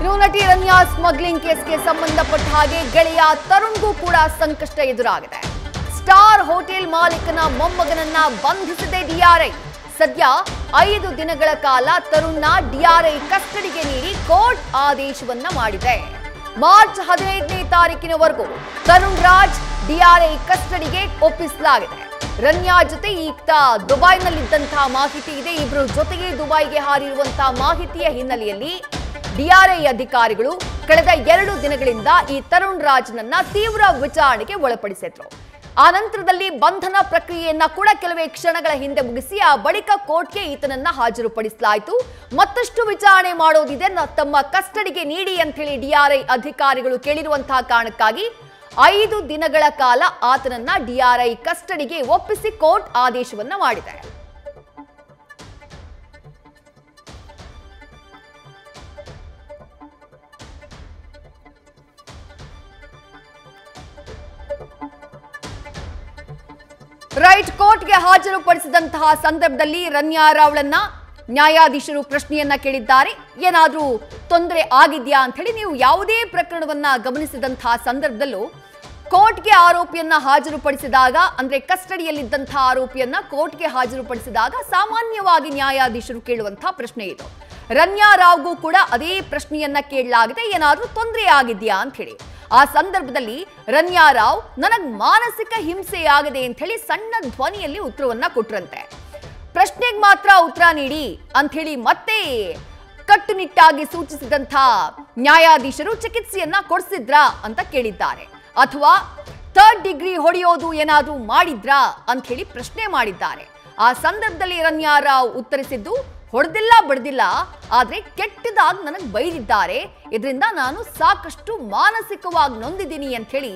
ಇನ್ನು ನಟಿ ರನ್ಯಾ ಸ್ಮಗ್ಲಿಂಗ್ ಕೇಸ್ಗೆ ಸಂಬಂಧಪಟ್ಟ ಹಾಗೆ ಗೆಳೆಯ ತರುಣ್ಗೂ ಕೂಡ ಸಂಕಷ್ಟ ಎದುರಾಗಿದೆ. ಸ್ಟಾರ್ ಹೋಟೆಲ್ ಮಾಲೀಕನ ಮೊಮ್ಮಗನನ್ನ ಬಂಧಿಸಿದೆ ಡಿಆರ್ಐ. ಸದ್ಯ 5 ದಿನಗಳ ಕಾಲ ತರುಣ್ನ ಡಿಆರ್ಐ ಕಸ್ಟಡಿಗೆ ನೀಡಿ ಕೋರ್ಟ್ ಆದೇಶವನ್ನ ಮಾಡಿದೆ. ಮಾರ್ಚ್ 15ನೇ ತಾರೀಕಿನವರೆಗೂ ತರುಣ್ ರಾಜ್ ಡಿಆರ್ಐ ಕಸ್ಟಡಿಗೆ ಒಪ್ಪಿಸಲಾಗಿದೆ. ರನ್ಯಾ ಜೊತೆ ಈಗ ದುಬೈನಲ್ಲಿದ್ದಂತಹ ಮಾಹಿತಿ ಇದೆ. ಇಬ್ಬರು ಜೊತೆಗೆ ದುಬೈಗೆ ಹಾರಿರುವಂತಹ ಮಾಹಿತಿಯ ಹಿನ್ನೆಲೆಯಲ್ಲಿ ಡಿಆರ್ಐ ಅಧಿಕಾರಿಗಳು ಕಳೆದ 2 ದಿನಗಳಿಂದ ಈ ತರುಣ್ ರಾಜ್ನನ್ನ ತೀವ್ರ ವಿಚಾರಣೆಗೆ ಒಳಪಡಿಸಿದ್ರು. ಆ ನಂತರದಲ್ಲಿ ಬಂಧನ ಪ್ರಕ್ರಿಯೆಯನ್ನ ಕೂಡ ಕೆಲವೇ ಕ್ಷಣಗಳ ಹಿಂದೆ ಮುಗಿಸಿ ಆ ಬಳಿಕ ಕೋರ್ಟ್ಗೆ ಈತನನ್ನ ಹಾಜರುಪಡಿಸಲಾಯಿತು. ಮತ್ತಷ್ಟು ವಿಚಾರಣೆ ಮಾಡೋದಿದೆ, ತಮ್ಮ ಕಸ್ಟಡಿಗೆ ನೀಡಿ ಅಂತ ಹೇಳಿ ಡಿಆರ್ಐ ಅಧಿಕಾರಿಗಳು ಕೇಳಿರುವಂತಹ ಕಾರಣಕ್ಕಾಗಿ 5 ದಿನಗಳ ಕಾಲ ಆತನನ್ನ ಡಿಆರ್ಐ ಕಸ್ಟಡಿಗೆ ಒಪ್ಪಿಸಿ ಕೋರ್ಟ್ ಆದೇಶವನ್ನ ಮಾಡಿದೆ. ರೈಟ್, ಕೋರ್ಟ್ಗೆ ಹಾಜರುಪಡಿಸಿದಂತಹ ಸಂದರ್ಭದಲ್ಲಿ ರನ್ಯಾ ರಾವ್ಳನ್ನ ನ್ಯಾಯಾಧೀಶರು ಪ್ರಶ್ನೆಯನ್ನ ಕೇಳಿದ್ದಾರೆ. ಏನಾದ್ರೂ ತೊಂದರೆ ಆಗಿದ್ಯಾ ಅಂತ ಹೇಳಿ. ನೀವು ಯಾವುದೇ ಪ್ರಕರಣವನ್ನ ಗಮನಿಸಿದಂತಹ ಸಂದರ್ಭದಲ್ಲೂ ಕೋರ್ಟ್ಗೆ ಆರೋಪಿಯನ್ನ ಹಾಜರುಪಡಿಸಿದಾಗ, ಅಂದ್ರೆ ಕಸ್ಟಡಿಯಲ್ಲಿದ್ದಂತಹ ಆರೋಪಿಯನ್ನ ಕೋರ್ಟ್ಗೆ ಹಾಜರುಪಡಿಸಿದಾಗ ಸಾಮಾನ್ಯವಾಗಿ ನ್ಯಾಯಾಧೀಶರು ಕೇಳುವಂತಹ ಪ್ರಶ್ನೆ ಇದು. ರನ್ಯಾ ರಾವ್ಗೂ ಕೂಡ ಅದೇ ಪ್ರಶ್ನೆಯನ್ನ ಕೇಳಲಾಗಿದೆ, ಏನಾದ್ರೂ ತೊಂದರೆ ಆಗಿದ್ಯಾ ಅಂತ ಹೇಳಿ. ಆ ಸಂದರ್ಭದಲ್ಲಿ ರನ್ಯಾ ರಾವ್ ನನಗ್ ಮಾನಸಿಕ ಹಿಂಸೆಯಾಗಿದೆ ಅಂತ ಹೇಳಿ ಸಣ್ಣ ಧ್ವನಿಯಲ್ಲಿ ಉತ್ತರವನ್ನ ಕೊಟ್ರಂತೆ. ಪ್ರಶ್ನೆಗೆ ಮಾತ್ರ ಉತ್ತರ ನೀಡಿ ಅಂತ ಹೇಳಿ ಮತ್ತೆ ಕಟ್ಟುನಿಟ್ಟಾಗಿ ಸೂಚಿಸಿದಂಥ ನ್ಯಾಯಾಧೀಶರು ಚಿಕಿತ್ಸೆಯನ್ನ ಕೊಡಿಸಿದ್ರಾ ಅಂತ ಕೇಳಿದ್ದಾರೆ. ಅಥವಾ 3rd ಡಿಗ್ರಿ ಹೊಡೆಯೋದು ಏನಾದ್ರೂ ಮಾಡಿದ್ರಾ ಅಂತ ಹೇಳಿ ಪ್ರಶ್ನೆ ಮಾಡಿದ್ದಾರೆ. ಆ ಸಂದರ್ಭದಲ್ಲಿ ರನ್ಯಾ ರಾವ್ ಉತ್ತರಿಸಿದ್ದು, ಹೊಡೆದಿಲ್ಲ ಬಡ್ದಿಲ್ಲ, ಆದ್ರೆ ಕೆಟ್ಟದಾಗಿ ನನಗೆ ಬೈದಿದ್ದಾರೆ, ಇದರಿಂದ ನಾನು ಸಾಕಷ್ಟು ಮಾನಸಿಕವಾಗಿ ನೊಂದಿದ್ದೀನಿ ಅಂತ ಹೇಳಿ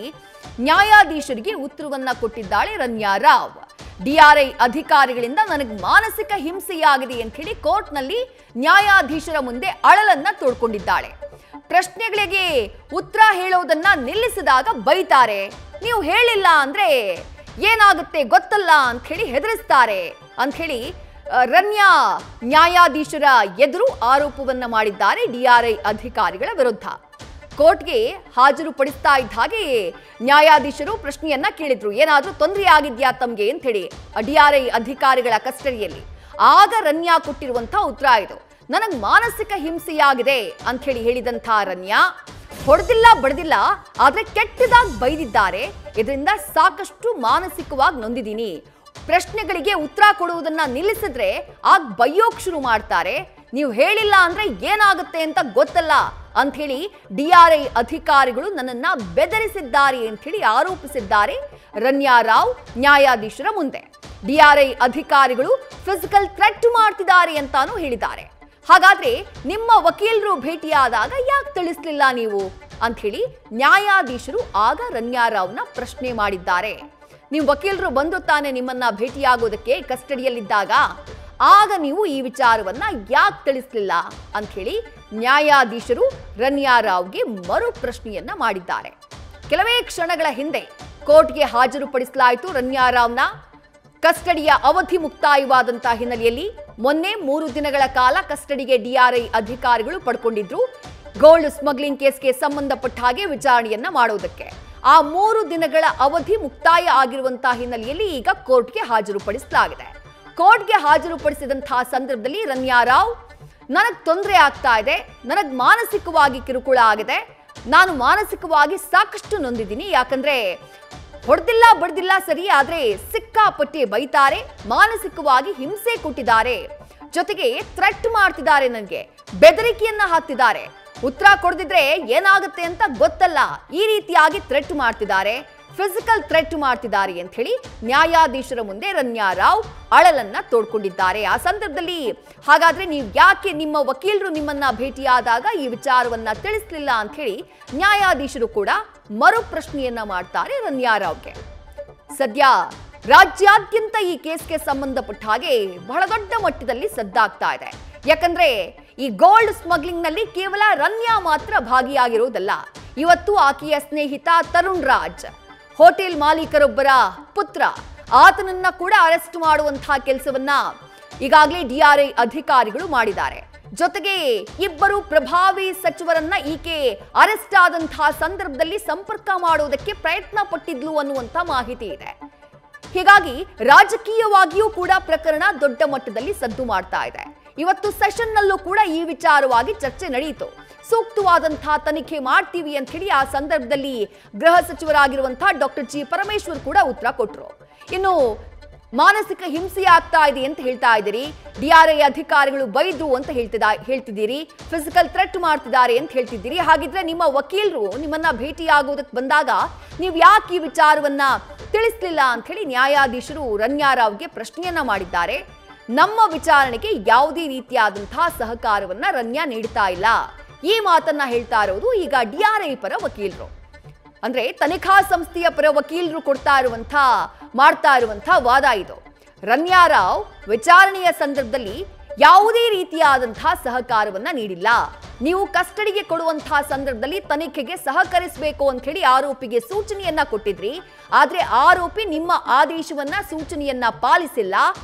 ನ್ಯಾಯಾಧೀಶರಿಗೆ ಉತ್ತರವನ್ನ ಕೊಟ್ಟಿದ್ದಾಳೆ ರನ್ಯಾ ರಾವ್. ಡಿಆರ್ಐ ಅಧಿಕಾರಿಗಳಿಂದ ನನಗೆ ಮಾನಸಿಕ ಹಿಂಸೆಯಾಗಿದೆ ಅಂತ ಹೇಳಿ ಕೋರ್ಟ್ನಲ್ಲಿ ನ್ಯಾಯಾಧೀಶರ ಮುಂದೆ ಅಳಲನ್ನ ತೋಡ್ಕೊಂಡಿದ್ದಾಳೆ. ಪ್ರಶ್ನೆಗಳಿಗೆ ಉತ್ತರ ಹೇಳೋದನ್ನ ನಿಲ್ಲಿಸಿದಾಗ ಬೈತಾರೆ, ನೀವು ಹೇಳಿಲ್ಲ ಅಂದ್ರೆ ಏನಾಗುತ್ತೆ ಗೊತ್ತಲ್ಲ ಅಂತ ಹೇಳಿ ಹೆದರಿಸ್ತಾರೆ ಅಂತ ಹೇಳಿ ರನ್ಯಾ ನ್ಯಾಯಾಧೀಶರ ಎದುರು ಆರೋಪವನ್ನ ಮಾಡಿದ್ದಾರೆ ಡಿಆರ್ಐ ಅಧಿಕಾರಿಗಳ ವಿರುದ್ಧ. ಕೋರ್ಟ್ಗೆ ಹಾಜರುಪಡಿಸ್ತಾ ಇದ್ದ ಹಾಗೆ ನ್ಯಾಯಾಧೀಶರು ಪ್ರಶ್ನೆಯನ್ನ ಕೇಳಿದ್ರು, ಏನಾದ್ರೂ ತೊಂದರೆ ಆಗಿದ್ಯಾ ತಮ್ಗೆ ಅಂತ ಹೇಳಿ ಡಿಆರ್ಐ ಅಧಿಕಾರಿಗಳ ಕಸ್ಟಡಿಯಲ್ಲಿ. ಆಗ ರನ್ಯಾ ಕೊಟ್ಟಿರುವಂತಹ ಉತ್ತರ ಇದು, ನನಗ್ ಮಾನಸಿಕ ಹಿಂಸೆಯಾಗಿದೆ ಅಂತ ಹೇಳಿ ಹೇಳಿದಂಥ ರನ್ಯಾ, ಹೊಡೆದಿಲ್ಲ ಬಡ್ದಿಲ್ಲ, ಆದ್ರೆ ಕೆಟ್ಟದಾಗಿ ಬೈದಿದ್ದಾರೆ, ಇದರಿಂದ ಸಾಕಷ್ಟು ಮಾನಸಿಕವಾಗಿ ನೊಂದಿದ್ದೀನಿ, ಪ್ರಶ್ನೆಗಳಿಗೆ ಉತ್ತರ ಕೊಡುವುದನ್ನ ನಿಲ್ಲಿಸಿದ್ರೆ ಆಗ ಬೈಯೋಕ್ ಶುರು ಮಾಡ್ತಾರೆ, ನೀವು ಹೇಳಿಲ್ಲ ಅಂದ್ರೆ ಏನಾಗುತ್ತೆ ಅಂತ ಗೊತ್ತಲ್ಲ ಅಂತ ಹೇಳಿ ಡಿಆರ್ಐ ಅಧಿಕಾರಿಗಳು ನನ್ನನ್ನ ಬೆದರಿಸಿದ್ದಾರೆ ಅಂತ ಹೇಳಿ ಆರೋಪಿಸಿದ್ದಾರೆ ರನ್ಯಾ ರಾವ್ ನ್ಯಾಯಾಧೀಶರ ಮುಂದೆ. ಡಿಆರ್ಐ ಅಧಿಕಾರಿಗಳು ಫಿಸಿಕಲ್ ಥ್ರೆಟ್ ಮಾಡ್ತಿದ್ದಾರೆ ಅಂತಾನೂ ಹೇಳಿದ್ದಾರೆ. ಹಾಗಾದ್ರೆ ನಿಮ್ಮ ವಕೀಲರು ಭೇಟಿಯಾದಾಗ ಯಾಕೆ ತಿಳಿಸ್ಲಿಲ್ಲ ನೀವು ಅಂತ ಹೇಳಿ ನ್ಯಾಯಾಧೀಶರು ಆಗ ರನ್ಯಾ ರಾವ್ನ ಪ್ರಶ್ನೆ ಮಾಡಿದ್ದಾರೆ. ನೀವು ವಕೀಲರು ಬಂದು ತಾನೆ ನಿಮ್ಮನ್ನ ಭೇಟಿಯಾಗೋದಕ್ಕೆ ಕಸ್ಟಡಿಯಲ್ಲಿದ್ದಾಗ, ಆಗ ನೀವು ಈ ವಿಚಾರವನ್ನ ಯಾಕೆ ತಿಳಿಸ್ಲಿಲ್ಲ ಅಂತ ಹೇಳಿ ನ್ಯಾಯಾಧೀಶರು ರನ್ಯಾ ರಾವ್ಗೆ ಮರು ಪ್ರಶ್ನೆಯನ್ನ ಮಾಡಿದ್ದಾರೆ. ಕೆಲವೇ ಕ್ಷಣಗಳ ಹಿಂದೆ ಕೋರ್ಟ್ಗೆ ಹಾಜರುಪಡಿಸಲಾಯಿತು ರನ್ಯಾ ರಾವ್ನ. ಕಸ್ಟಡಿಯ ಅವಧಿ ಮುಕ್ತಾಯವಾದಂತಹ ಹಿನ್ನೆಲೆಯಲ್ಲಿ ಮೊನ್ನೆ 3 ದಿನಗಳ ಕಾಲ ಕಸ್ಟಡಿಗೆ ಡಿಆರ್ಐ ಅಧಿಕಾರಿಗಳು ಪಡ್ಕೊಂಡಿದ್ರು ಗೋಲ್ಡ್ ಸ್ಮಗ್ಲಿಂಗ್ ಕೇಸ್ಗೆ ಸಂಬಂಧಪಟ್ಟ ಹಾಗೆ ವಿಚಾರಣೆಯನ್ನ ಮಾಡೋದಕ್ಕೆ. ಆ 3 ದಿನಗಳ ಅವಧಿ ಮುಕ್ತಾಯ ಆಗಿರುವಂತಹ ಹಿನ್ನೆಲೆಯಲ್ಲಿ ಈಗ ಕೋರ್ಟ್ಗೆ ಹಾಜರುಪಡಿಸಲಾಗಿದೆ. ಕೋರ್ಟ್ಗೆ ಹಾಜರುಪಡಿಸಿದಂತಹ ಸಂದರ್ಭದಲ್ಲಿ ರನ್ಯಾ ರಾವ್, ನನಗ್ ತೊಂದರೆ ಆಗ್ತಾ ಇದೆ, ನನಗ್ ಮಾನಸಿಕವಾಗಿ ಕಿರುಕುಳ ಆಗಿದೆ, ನಾನು ಮಾನಸಿಕವಾಗಿ ಸಾಕಷ್ಟು ನೊಂದಿದ್ದೀನಿ, ಯಾಕಂದ್ರೆ ಹೊಡೆದಿಲ್ಲ ಬಡ್ದಿಲ್ಲ ಸರಿ, ಆದ್ರೆ ಸಿಕ್ಕಾಪಟ್ಟೆ ಬೈತಾರೆ, ಮಾನಸಿಕವಾಗಿ ಹಿಂಸೆ ಕೊಟ್ಟಿದ್ದಾರೆ, ಜೊತೆಗೆ ಥ್ರೆಟ್ ಮಾಡ್ತಿದ್ದಾರೆ, ನನಗೆ ಬೆದರಿಕೆಯನ್ನ ಹಾಕ್ತಿದ್ದಾರೆ, ಉತ್ತರ ಕೊಡದಿದ್ರೆ ಏನಾಗುತ್ತೆ ಅಂತ ಗೊತ್ತಲ್ಲ, ಈ ರೀತಿಯಾಗಿ ಥ್ರೆಟ್ ಮಾಡ್ತಿದ್ದಾರೆ, ಫಿಸಿಕಲ್ ಥ್ರೆಟ್ ಮಾಡ್ತಿದ್ದಾರೆ ಅಂತ ಹೇಳಿ ನ್ಯಾಯಾಧೀಶರ ಮುಂದೆ ರನ್ಯಾ ರಾವ್ ಅಳಲನ್ನ ತೋಡ್ಕೊಂಡಿದ್ದಾರೆ. ಆ ಸಂದರ್ಭದಲ್ಲಿ ಹಾಗಾದ್ರೆ ನೀವು ಯಾಕೆ ನಿಮ್ಮ ವಕೀಲರು ನಿಮ್ಮನ್ನ ಭೇಟಿಯಾದಾಗ ಈ ವಿಚಾರವನ್ನ ತಿಳಿಸ್ಲಿಲ್ಲ ಅಂತ ಹೇಳಿ ನ್ಯಾಯಾಧೀಶರು ಕೂಡ ಮರು ಪ್ರಶ್ನೆಯನ್ನ ಮಾಡ್ತಾರೆ ರನ್ಯಾ ರಾವ್ಗೆ. ಸದ್ಯ ರಾಜ್ಯಾದ್ಯಂತ ಈ ಕೇಸ್ಗೆ ಸಂಬಂಧಪಟ್ಟ ಹಾಗೆ ಬಹಳ ದೊಡ್ಡ ಮಟ್ಟದಲ್ಲಿ ಸದ್ದಾಗ್ತಾ ಇದೆ. ಯಾಕಂದ್ರೆ ಈ ಗೋಲ್ಡ್ ಸ್ಮಗ್ಲಿಂಗ್ ನಲ್ಲಿ ಕೇವಲ ರನ್ಯಾ ಮಾತ್ರ ಭಾಗಿಯಾಗಿರುವುದಲ್ಲ, ಇವತ್ತು ಆಕೆಯ ಸ್ನೇಹಿತ ತರುಣ್ ರಾಜ್, ಹೋಟೆಲ್ ಮಾಲೀಕರೊಬ್ಬರ ಪುತ್ರ, ಆತನನ್ನ ಕೂಡ ಅರೆಸ್ಟ್ ಮಾಡುವಂತಹ ಕೆಲಸವನ್ನ ಈಗಾಗಲೇ ಡಿಆರ್ಐ ಅಧಿಕಾರಿಗಳು ಮಾಡಿದ್ದಾರೆ. ಜೊತೆಗೆ ಇಬ್ಬರು ಪ್ರಭಾವಿ ಸಚಿವರನ್ನ ಈಕೆ ಅರೆಸ್ಟ್ ಆದಂತಹ ಸಂದರ್ಭದಲ್ಲಿ ಸಂಪರ್ಕ ಮಾಡುವುದಕ್ಕೆ ಪ್ರಯತ್ನ ಪಟ್ಟಿದ್ಲು ಅನ್ನುವಂತ ಮಾಹಿತಿ ಇದೆ. ಹೀಗಾಗಿ ರಾಜಕೀಯವಾಗಿಯೂ ಕೂಡ ಪ್ರಕರಣ ದೊಡ್ಡ ಮಟ್ಟದಲ್ಲಿ ಸದ್ದು ಮಾಡ್ತಾ ಇದೆ. ಇವತ್ತು ಸೆಷನ್ ನಲ್ಲೂ ಕೂಡ ಈ ವಿಚಾರವಾಗಿ ಚರ್ಚೆ ನಡೆಯಿತು. ಸೂಕ್ತವಾದಂತಹ ತನಿಖೆ ಮಾಡ್ತೀವಿ ಅಂತ ಹೇಳಿ ಆ ಸಂದರ್ಭದಲ್ಲಿ ಗೃಹ ಸಚಿವರಾಗಿರುವಂತಹ ಡಾಕ್ಟರ್ ಜಿ ಪರಮೇಶ್ವರ್ ಕೂಡ ಉತ್ತರ ಕೊಟ್ಟರು. ಇನ್ನು ಮಾನಸಿಕ ಹಿಂಸೆ ಆಗ್ತಾ ಇದೆ ಅಂತ ಹೇಳ್ತಾ ಇದ್ದೀರಿ, ಡಿಆರ್ಐ ಅಧಿಕಾರಿಗಳು ಬೈದ್ರು ಅಂತ ಹೇಳ್ತಿದ್ದೀರಿ, ಫಿಸಿಕಲ್ ಥ್ರೆಟ್ ಮಾಡ್ತಿದ್ದಾರೆ ಅಂತ ಹೇಳ್ತಿದ್ದೀರಿ. ಹಾಗಿದ್ರೆ ನಿಮ್ಮ ವಕೀಲರು ನಿಮ್ಮನ್ನ ಭೇಟಿಯಾಗುವುದಕ್ಕೆ ಬಂದಾಗ ನೀವು ಯಾಕೆ ಈ ವಿಚಾರವನ್ನ ತಿಳಿಸ್ಲಿಲ್ಲ ಅಂತ ಹೇಳಿ ನ್ಯಾಯಾಧೀಶರು ರನ್ಯಾರಾವ್ಗೆ ಪ್ರಶ್ನೆಯನ್ನ ಮಾಡಿದ್ದಾರೆ. ನಮ್ಮ ವಿಚಾರಣೆಗೆ ಯಾವುದೇ ರೀತಿಯಾದಂತಹ ಸಹಕಾರವನ್ನ ರನ್ಯಾ ನೀಡ್ತಾ ಇಲ್ಲ. ಈ ಮಾತನ್ನ ಹೇಳ್ತಾ ಇರೋದು ಈಗ ಡಿಆರ್ಐ ಪರ ವಕೀಲರು, ಅಂದ್ರೆ ತನಿಖಾ ಸಂಸ್ಥೆಯ ಪರ ವಕೀಲರು ಮಾಡ್ತಾ ಇರುವಂತ ವಾದ ಇದು. ರನ್ಯಾರಾವ್ ವಿಚಾರಣೆಯ ಸಂದರ್ಭದಲ್ಲಿ ಯಾವುದೇ ರೀತಿಯಾದಂತಹ ಸಹಕಾರವನ್ನ ನೀಡಿಲ್ಲ. ನೀವು ಕಸ್ಟಡಿಗೆ ಕೊಡುವಂತಹ ಸಂದರ್ಭದಲ್ಲಿ ತನಿಖೆಗೆ ಸಹಕರಿಸಬೇಕು ಅಂತ ಹೇಳಿ ಆರೋಪಿಗೆ ಸೂಚನೆಯನ್ನ ಕೊಟ್ಟಿದ್ರಿ. ಆದ್ರೆ ಆರೋಪಿ ನಿಮ್ಮ ಆದೇಶವನ್ನ ಸೂಚನೆಯನ್ನ ಪಾಲಿಸಿಲ್ಲ.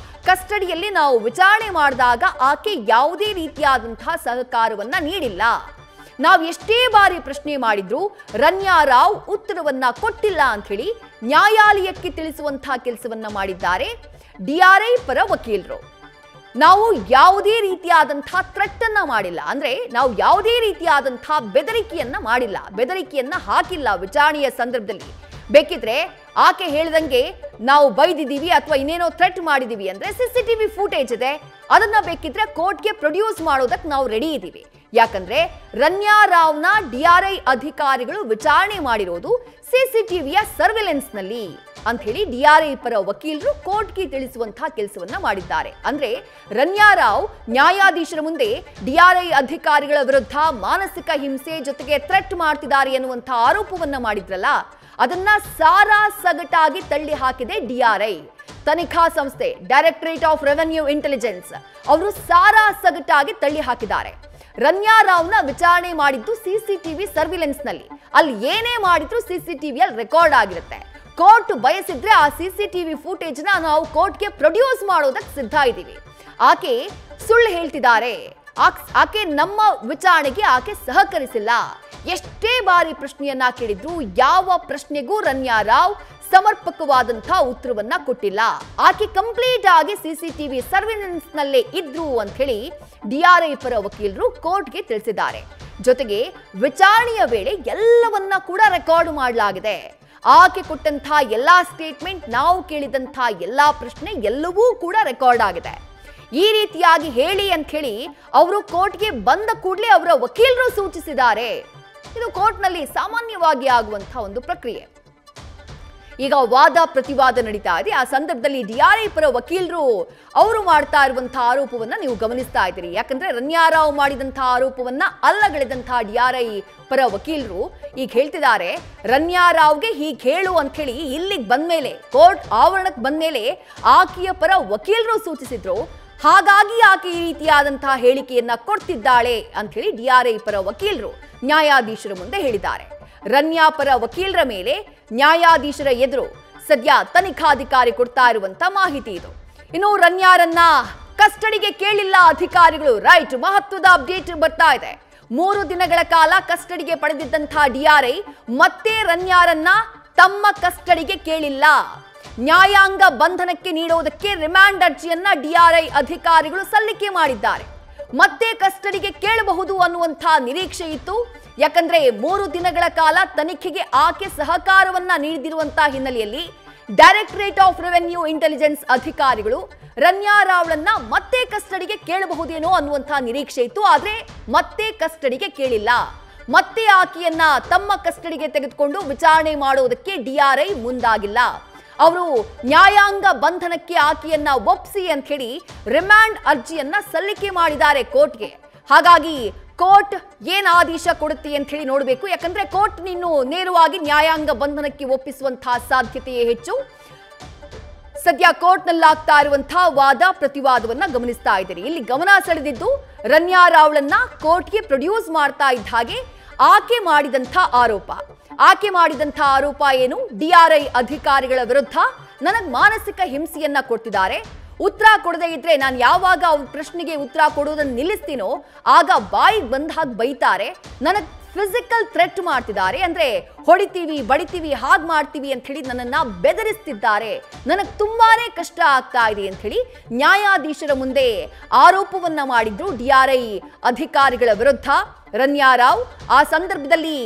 ಕಸ್ಟಡಿಯಲ್ಲಿ ನಾವು ವಿಚಾರಣೆ ಮಾಡಿದಾಗ ಆಕೆ ಯಾವುದೇ ರೀತಿಯಾದಂತಹ ಸಹಕಾರವನ್ನ ನೀಡಿಲ್ಲ. ನಾವು ಎಷ್ಟೇ ಬಾರಿ ಪ್ರಶ್ನೆ ಮಾಡಿದ್ರು ರನ್ಯಾರಾವ್ ಉತ್ತರವನ್ನ ಕೊಟ್ಟಿಲ್ಲ ಅಂತ ಹೇಳಿ ನ್ಯಾಯಾಲಯಕ್ಕೆ ತಿಳಿಸುವಂತಹ ಕೆಲಸವನ್ನ ಮಾಡಿದ್ದಾರೆ ಡಿಆರ್ಐ ಪರ ವಕೀಲರು. ನಾವು ಯಾವುದೇ ರೀತಿಯಾದಂತಹ ಥ್ರೆಟ್ ಅನ್ನ ಮಾಡಿಲ್ಲ, ಅಂದ್ರೆ ನಾವು ಯಾವುದೇ ರೀತಿಯಾದಂತಹ ಬೆದರಿಕೆಯನ್ನ ಮಾಡಿಲ್ಲ, ಬೆದರಿಕೆಯನ್ನ ಹಾಕಿಲ್ಲ ವಿಚಾರಣೆಯ ಸಂದರ್ಭದಲ್ಲಿ. ಬೇಕಿದ್ರೆ ಆಕೆ ಹೇಳಿದಂಗೆ ನಾವು ಬೈದಿದ್ದೀವಿ ಅಥವಾ ಇನ್ನೇನೋ ಥ್ರೆಟ್ ಮಾಡಿದೀವಿ ಅಂದ್ರೆ ಸಿಸಿಟಿವಿ ಫುಟೇಜ್ ಇದೆ, ಅದನ್ನ ಬೇಕಿದ್ರೆ ಕೋರ್ಟ್ಗೆ ಪ್ರೊಡ್ಯೂಸ್ ಮಾಡೋದಕ್ಕೆ ನಾವು ರೆಡಿ ಇದ್ದೀವಿ. ಯಾಕಂದ್ರೆ ರನ್ಯಾರಾವ್ನ ಡಿಆರ್ಐ ಅಧಿಕಾರಿಗಳು ವಿಚಾರಣೆ ಮಾಡಿರೋದು ಸಿಸಿಟಿವಿಯ ಸರ್ವೆಲೆನ್ಸ್ ನಲ್ಲಿ ಅಂತ ಹೇಳಿ ಡಿಆರ್ಐ ಪರ ವಕೀಲರು ಕೋರ್ಟ್ಗೆ ತಿಳಿಸುವಂತಹ ಕೆಲಸವನ್ನ ಮಾಡಿದ್ದಾರೆ. ಅಂದ್ರೆ ರನ್ಯಾರಾವ್ ನ್ಯಾಯಾಧೀಶರ ಮುಂದೆ ಡಿಆರ್ಐ ಅಧಿಕಾರಿಗಳ ವಿರುದ್ಧ ಮಾನಸಿಕ ಹಿಂಸೆ ಜೊತೆಗೆ ಥ್ರೆಟ್ ಮಾಡ್ತಿದ್ದಾರೆ ಎನ್ನುವಂತಹ ಆರೋಪವನ್ನ ಮಾಡಿದ್ರಲ್ಲ, ಅದನ್ನ ಸಾರಾ ಸಗಟಾಗಿ ತಳ್ಳಿ ಹಾಕಿದೆ ಡಿಆರ್ಐ. ತನಿಖಾ ಸಂಸ್ಥೆ ಡೈರೆಕ್ಟರೇಟ್ ಆಫ್ ರೆವೆನ್ಯೂ ಇಂಟೆಲಿಜೆನ್ಸ್ ಅವರು ಸಾರಾ ಸಗಟಾಗಿ ತಳ್ಳಿ ಹಾಕಿದ್ದಾರೆ. ರನ್ಯಾರಾವ್ನ ವಿಚಾರಣೆ ಮಾಡಿದ್ದು ಸಿಸಿಟಿವಿ ಸರ್ವಿಲೆನ್ಸ್ ನಲ್ಲಿ. ಅಲ್ಲಿ ಏನೇ ಮಾಡಿದ್ರು ಸಿಸಿಟಿವಿಯಲ್ಲಿ ರೆಕಾರ್ಡ್ ಆಗಿರುತ್ತೆ. ಕೋರ್ಟ್ ಬಯಸಿದ್ರೆ ಆ ಸಿಸಿಟಿವಿ ಫುಟೇಜ್ ನ ನಾವು ಕೋರ್ಟ್ಗೆ ಪ್ರೊಡ್ಯೂಸ್ ಮಾಡೋದಕ್ಕೆ ಸಿದ್ಧ ಇದ್ದೀವಿ. ಆಕೆ ಸುಳ್ಳು ಹೇಳ್ತಿದ್ದಾರೆ, ಆಕೆ ನಮ್ಮ ವಿಚಾರಣೆಗೆ ಆಕೆ ಸಹಕರಿಸಿಲ್ಲ. ಎಷ್ಟೇ ಬಾರಿ ಪ್ರಶ್ನೆಯನ್ನ ಕೇಳಿದ್ರು ಯಾವ ಪ್ರಶ್ನೆಗೂ ರನ್ಯಾರಾವ್ ಸಮರ್ಪಕವಾದಂತಹ ಉತ್ತರವನ್ನ ಕೊಟ್ಟಿಲ್ಲ. ಆಕೆ ಕಂಪ್ಲೀಟ್ ಆಗಿ ಸಿಸಿಟಿವಿ ಸರ್ವಿಲೆನ್ಸ್ ನಲ್ಲೇ ಇದ್ರು ಅಂತ ಹೇಳಿ ಡಿಆರ್ಐ ಪರ ವಕೀಲರು ಕೋರ್ಟ್ಗೆ ತಿಳಿಸಿದ್ದಾರೆ. ಜೊತೆಗೆ ವಿಚಾರಣೆಯ ವೇಳೆ ಎಲ್ಲವನ್ನ ಕೂಡ ರೆಕಾರ್ಡ್ ಮಾಡಲಾಗಿದೆ. ಆಕೆ ಕೊಟ್ಟಂತಹ ಎಲ್ಲಾ ಸ್ಟೇಟ್ಮೆಂಟ್, ನಾವು ಕೇಳಿದಂತಹ ಎಲ್ಲಾ ಪ್ರಶ್ನೆ ಎಲ್ಲವೂ ಕೂಡ ರೆಕಾರ್ಡ್ ಆಗಿದೆ. ಈ ರೀತಿಯಾಗಿ ಹೇಳಿ ಅಂತ ಹೇಳಿ ಅವರು ಕೋರ್ಟ್ಗೆ ಬಂದ ಕೂಡಲೇ ಅವರ ವಕೀಲರು ಸೂಚಿಸಿದ್ದಾರೆ. ಇದು ಕೋರ್ಟ್ನಲ್ಲಿ ಸಾಮಾನ್ಯವಾಗಿ ಆಗುವಂತಹ ಒಂದು ಪ್ರಕ್ರಿಯೆ. ಈಗ ವಾದ ಪ್ರತಿವಾದ ನಡೀತಾ ಇದೆ. ಆ ಸಂದರ್ಭದಲ್ಲಿ ಡಿಆರ್ಐ ಪರ ವಕೀಲರು ಅವರು ಮಾಡ್ತಾ ಇರುವಂತಹ ಆರೋಪವನ್ನ ನೀವು ಗಮನಿಸ್ತಾ ಇದ್ದೀರಿ. ಯಾಕಂದ್ರೆ ರನ್ಯಾರಾವ್ ಮಾಡಿದಂತಹ ಆರೋಪವನ್ನ ಅಲ್ಲಗಳೆದಂತಹ ಡಿಆರ್ಐ ಪರ ವಕೀಲರು ಈಗ ಹೇಳ್ತಿದ್ದಾರೆ, ರನ್ಯಾರಾವ್ಗೆ ಹೀಗೆ ಹೇಳು ಅಂತ ಹೇಳಿ ಇಲ್ಲಿಗೆ ಬಂದ್ಮೇಲೆ, ಕೋರ್ಟ್ ಆವರಣಕ್ಕೆ ಬಂದ್ಮೇಲೆ ಆಕೆಯ ಪರ ವಕೀಲರು ಸೂಚಿಸಿದ್ರು. ಹಾಗಾಗಿ ಆಕೆ ಈ ರೀತಿಯಾದಂತಹ ಹೇಳಿಕೆಯನ್ನ ಕೊಡ್ತಿದ್ದಾಳೆ ಅಂತ ಹೇಳಿ ಡಿಆರ್ಐ ಪರ ವಕೀಲರು ನ್ಯಾಯಾಧೀಶರ ಮುಂದೆ ಹೇಳಿದ್ದಾರೆ. ರನ್ಯಾ ಪರ ವಕೀಲರ ಮೇಲೆ ನ್ಯಾಯಾಧೀಶರ ಎದುರು ಸದ್ಯ ತನಿಖಾಧಿಕಾರಿ ಕೊಡ್ತಾ ಇರುವಂತ ಮಾಹಿತಿ ಇದು. ಇನ್ನು ರನ್ಯಾರನ್ನ ಕಸ್ಟಡಿಗೆ ಕೇಳಿಲ್ಲ ಅಧಿಕಾರಿಗಳು. ರೈಟ್, ಮಹತ್ವದ ಅಪ್ಡೇಟ್ ಬರ್ತಾ ಇದೆ. 3 ದಿನಗಳ ಕಾಲ ಕಸ್ಟಡಿಗೆ ಪಡೆದಿದ್ದಂತಹ ಡಿಆರ್ಐ ಮತ್ತೆ ರನ್ಯಾರನ್ನ ತಮ್ಮ ಕಸ್ಟಡಿಗೆ ಕೇಳಿಲ್ಲ. ನ್ಯಾಯಾಂಗ ಬಂಧನಕ್ಕೆ ನೀಡುವುದಕ್ಕೆ ರಿಮಾಂಡ್ ಅರ್ಜಿಯನ್ನ ಡಿಆರ್ಐ ಅಧಿಕಾರಿಗಳು ಸಲ್ಲಿಕೆ ಮಾಡಿದ್ದಾರೆ. ಮತ್ತೆ ಕಸ್ಟಡಿಗೆ ಕೇಳಬಹುದು ಅನ್ನುವಂಥ ನಿರೀಕ್ಷೆ ಇತ್ತು. ಯಾಕಂದ್ರೆ 3 ದಿನಗಳ ಕಾಲ ತನಿಖೆಗೆ ಆಕೆ ಸಹಕಾರವನ್ನ ನೀಡಿರುವಂತಹ ಹಿನ್ನೆಲೆಯಲ್ಲಿ ಡೈರೆಕ್ಟರೇಟ್ ಆಫ್ ರೆವೆನ್ಯೂ ಇಂಟೆಲಿಜೆನ್ಸ್ ಅಧಿಕಾರಿಗಳು ರನ್ಯಾರಾವ್ಳನ್ನ ಮತ್ತೆ ಕಸ್ಟಡಿಗೆ ಕೇಳಬಹುದೇನೋ ಅನ್ನುವಂತಹ ನಿರೀಕ್ಷೆ ಇತ್ತು. ಆದ್ರೆ ಮತ್ತೆ ಕಸ್ಟಡಿಗೆ ಕೇಳಿಲ್ಲ. ಮತ್ತೆ ಆಕೆಯನ್ನ ತಮ್ಮ ಕಸ್ಟಡಿಗೆ ತೆಗೆದುಕೊಂಡು ವಿಚಾರಣೆ ಮಾಡುವುದಕ್ಕೆ ಡಿಆರ್ಐ ಮುಂದಾಗಿಲ್ಲ. ಅವರು ನ್ಯಾಯಾಂಗ ಬಂಧನಕ್ಕೆ ಆಕೆಯನ್ನ ಒಪ್ಪಿಸಿ ಅಂತ ಹೇಳಿ ರಿಮಾಂಡ್ ಅರ್ಜಿಯನ್ನ ಸಲ್ಲಿಕೆ ಮಾಡಿದ್ದಾರೆ ಕೋರ್ಟ್ಗೆ. ಹಾಗಾಗಿ ಕೋರ್ಟ್ ಏನ್ ಆದೇಶ ಕೊಡುತ್ತೆ ಅಂತ ಹೇಳಿ ನೋಡಬೇಕು. ಯಾಕಂದ್ರೆ ಕೋರ್ಟ್ ನೀನು ನೇರವಾಗಿ ನ್ಯಾಯಾಂಗ ಬಂಧನಕ್ಕೆ ಒಪ್ಪಿಸುವಂತಹ ಸಾಧ್ಯತೆಯೇ ಹೆಚ್ಚು. ಸದ್ಯ ಕೋರ್ಟ್ನಲ್ಲಿ ಆಗ್ತಾ ಇರುವಂತಹ ವಾದ ಪ್ರತಿವಾದವನ್ನ ಗಮನಿಸ್ತಾ ಇದ್ದೀರಿ. ಇಲ್ಲಿ ಗಮನ ಸೆಳೆದಿದ್ದು ರನ್ಯಾರಾವ್ಳನ್ನ ಕೋರ್ಟ್ಗೆ ಪ್ರೊಡ್ಯೂಸ್ ಮಾಡ್ತಾ ಇದ್ದ ಹಾಗೆ ಆಕೆ ಮಾಡಿದಂಥ ಆರೋಪ ಏನು? ಡಿಆರ್ಐ ಅಧಿಕಾರಿಗಳ ವಿರುದ್ಧ ನನಗೆ ಮಾನಸಿಕ ಹಿಂಸೆಯನ್ನ ಕೊಡ್ತಿದ್ದಾರೆ, ಉತ್ತರ ಕೊಡದೇ ಇದ್ರೆ ನಾನು ಯಾವಾಗ ಅವ್ರ ಪ್ರಶ್ನೆಗೆ ಉತ್ತರ ಕೊಡೋದನ್ನು ನಿಲ್ಲಿಸ್ತೀನೋ ಆಗ ಬಾಯಿಗೆ ಬಂದ ಹಾಗೆ ಬೈತಾರೆ, ನನಗೆ ಫಿಸಿಕಲ್ ಥ್ರೆಟ್ ಮಾಡ್ತಿದ್ದಾರೆ, ಅಂದ್ರೆ ಹೊಡಿತೀವಿ ಬಡಿತೀವಿ ಹಾಗೆ ಮಾಡ್ತೀವಿ ಅಂತ ಹೇಳಿ ನನ್ನನ್ನ ಬೆದರಿಸ್ತಿದ್ದಾರೆ, ನನಗೆ ತುಂಬಾನೇ ಕಷ್ಟ ಆಗ್ತಾ ಇದೆ ಅಂತ ಹೇಳಿ ನ್ಯಾಯಾಧೀಶರ ಮುಂದೆ ಆರೋಪವನ್ನ ಮಾಡಿದ್ರು DRI ಅಧಿಕಾರಿಗಳ ವಿರುದ್ಧ ರನ್ಯಾ ರಾವ್. ಆ ಸಂದರ್ಭದಲ್ಲಿ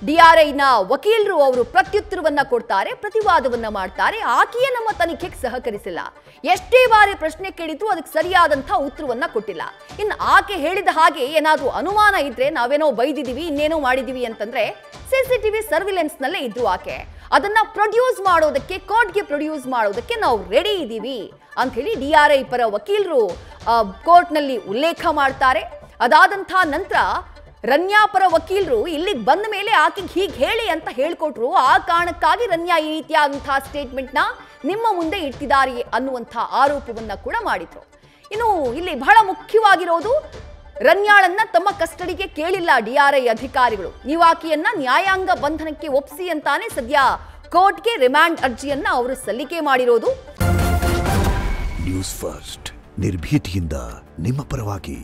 DRIನ ವಕೀಲರು ಅವರು ಪ್ರತ್ಯುತ್ತರವನ್ನ ಕೊಡ್ತಾರೆ, ಪ್ರತಿವಾದವನ್ನ ಮಾಡ್ತಾರೆ. ಆಕೆಯೇ ನಮ್ಮ ತನಿಖೆಗೆ ಸಹಕರಿಸಿಲ್ಲ, ಎಷ್ಟೇ ಬಾರಿ ಪ್ರಶ್ನೆ ಕೇಳಿದ್ರು ಅದಕ್ಕೆ ಸರಿಯಾದಂತಹ ಉತ್ತರವನ್ನ ಕೊಟ್ಟಿಲ್ಲ. ಇನ್ನು ಆಕೆ ಹೇಳಿದ ಹಾಗೆ ಏನಾದ್ರೂ ಅನುಮಾನ ಇದ್ರೆ ನಾವೇನೋ ಬೈದಿದೀವಿ ಇನ್ನೇನೋ ಮಾಡಿದೀವಿ ಅಂತಂದ್ರೆ CCTV ಸರ್ವಿಲೆನ್ಸ್ ನಲ್ಲೇ ಇದ್ರು ಆಕೆ. ಅದನ್ನ ಪ್ರೊಡ್ಯೂಸ್ ಮಾಡೋದಕ್ಕೆ, ಕೋರ್ಟ್ಗೆ ಪ್ರೊಡ್ಯೂಸ್ ಮಾಡೋದಕ್ಕೆ ನಾವು ರೆಡಿ ಇದ್ದೀವಿ ಅಂತ ಹೇಳಿ DRI ಪರ ವಕೀಲರು ಕೋರ್ಟ್ನಲ್ಲಿ ಉಲ್ಲೇಖ ಮಾಡ್ತಾರೆ. ಅದಾದಂಥ ನಂತರ ರನ್ಯಾ ಪರ ವಕೀಲರು ಇಲ್ಲಿಗೆ ಬಂದ ಮೇಲೆ ಆಕೆಗೆ ಹೀಗೆ ಹೇಳಿ ಅಂತ ಹೇಳ್ಕೊಟ್ರು. ಆ ಕಾರಣಕ್ಕಾಗಿ ರನ್ಯಾ ಈ ರೀತಿಯಾದಂತಹ ಸ್ಟೇಟ್ಮೆಂಟ್ನ ನಿಮ್ಮ ಮುಂದೆ ಇಟ್ಟಿದ್ದಾರೆ ಅನ್ನುವಂಥ ಆರೋಪವನ್ನ ಕೂಡ ಮಾಡಿದ್ರು. ಇನ್ನು ಇಲ್ಲಿ ಬಹಳ ಮುಖ್ಯವಾಗಿರೋದು, ರನ್ಯಾಳನ್ನ ತಮ್ಮ ಕಸ್ಟಡಿಗೆ ಕೇಳಿಲ್ಲ DRI ಅಧಿಕಾರಿಗಳು. ನೀವು ಆಕೆಯನ್ನ ನ್ಯಾಯಾಂಗ ಬಂಧನಕ್ಕೆ ಒಪ್ಪಿಸಿ ಅಂತಾನೆ ಸದ್ಯ ಕೋರ್ಟ್ಗೆ ರಿಮ್ಯಾಂಡ್ ಅರ್ಜಿಯನ್ನ ಅವರು ಸಲ್ಲಿಕೆ ಮಾಡಿರೋದು. ನ್ಯೂಸ್ ಫಸ್ಟ್ ನಿರ್ಭೀತಿಯಿಂದ ನಿಮ್ಮ ಪರವಾಗಿ.